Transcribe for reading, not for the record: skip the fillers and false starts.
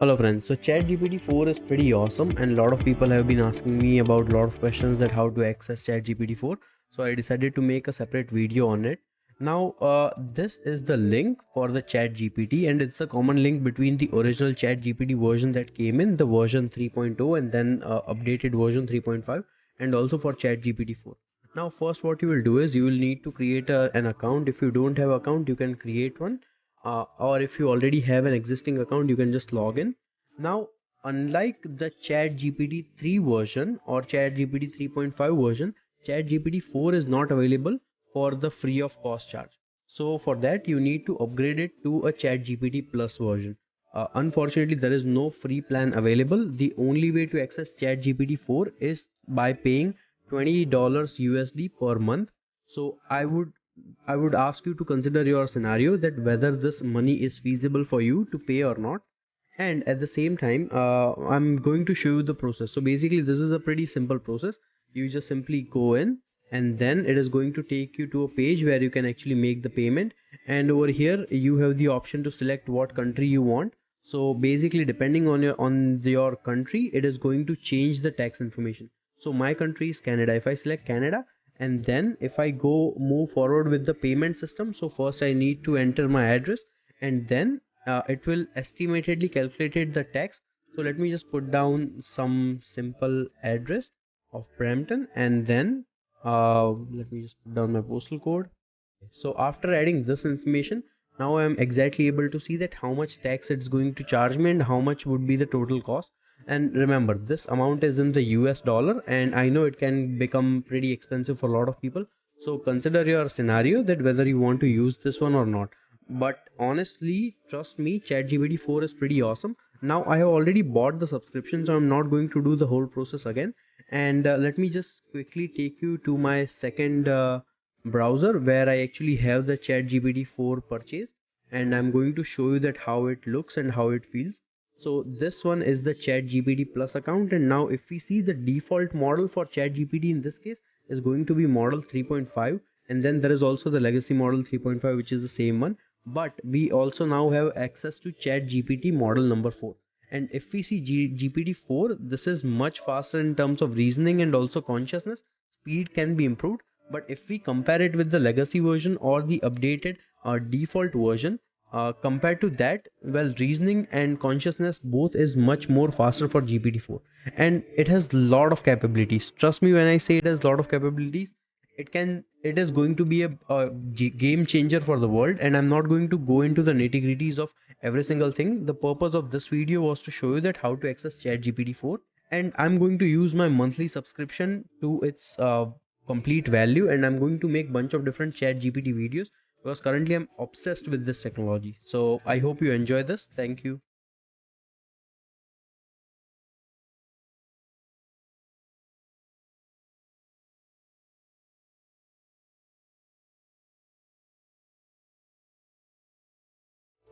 Hello friends, so ChatGPT 4 is pretty awesome and a lot of people have been asking me about a lot of questions that how to access ChatGPT 4. So I decided to make a separate video on it. Now this is the link for the ChatGPT and it's a common link between the original ChatGPT version that came in, the version 3.0 and then updated version 3.5 and also for ChatGPT 4. Now first what you will do is you will need to create an account. If you don't have account you can create one, or if you already have an existing account you can just log in. Now unlike the ChatGPT 3 version or ChatGPT 3.5 version, ChatGPT 4 is not available for the free of cost charge. So for that you need to upgrade it to a ChatGPT Plus version. Unfortunately there is no free plan available. The only way to access ChatGPT 4 is by paying $20 USD per month. So I would ask you to consider your scenario, that whether this money is feasible for you to pay or not. And at the same time I'm going to show you the process. So basically this is a pretty simple process. You just simply go in and then it is going to take you to a page where you can actually make the payment, and over here you have the option to select what country you want. So basically depending on your country it is going to change the tax information. So my country is Canada. If I select Canada and then if I go move forward with the payment system, so first I need to enter my address and then it will estimatedly calculated the tax. So let me just put down some simple address of Brampton and then let me just put down my postal code. So after adding this information, now I am exactly able to see that how much tax it's going to charge me and how much would be the total cost. And remember, this amount is in the US dollar, and I know it can become pretty expensive for a lot of people. So consider your scenario, that whether you want to use this one or not. But honestly, trust me, ChatGPT 4 is pretty awesome. Now I have already bought the subscription, so I'm not going to do the whole process again. And let me just quickly take you to my second browser where I actually have the ChatGPT 4 purchased, and I'm going to show you that how it looks and how it feels. So this one is the ChatGPT Plus account, and now if we see the default model for ChatGPT in this case is going to be model 3.5, and then there is also the legacy model 3.5 which is the same one, but we also now have access to ChatGPT model number 4. And if we see GPT-4, this is much faster in terms of reasoning and also consciousness. Speed can be improved, but if we compare it with the legacy version or the updated default version, compared to that, well, reasoning and consciousness both is much more faster for GPT-4, and it has lot of capabilities. Trust me when I say it has lot of capabilities. It is going to be a game changer for the world, and I'm not going to go into the nitty gritties of every single thing. The purpose of this video was to show you that how to access ChatGPT 4, and I'm going to use my monthly subscription to its complete value, and I'm going to make bunch of different ChatGPT videos because currently I'm obsessed with this technology. So I hope you enjoy this. Thank you.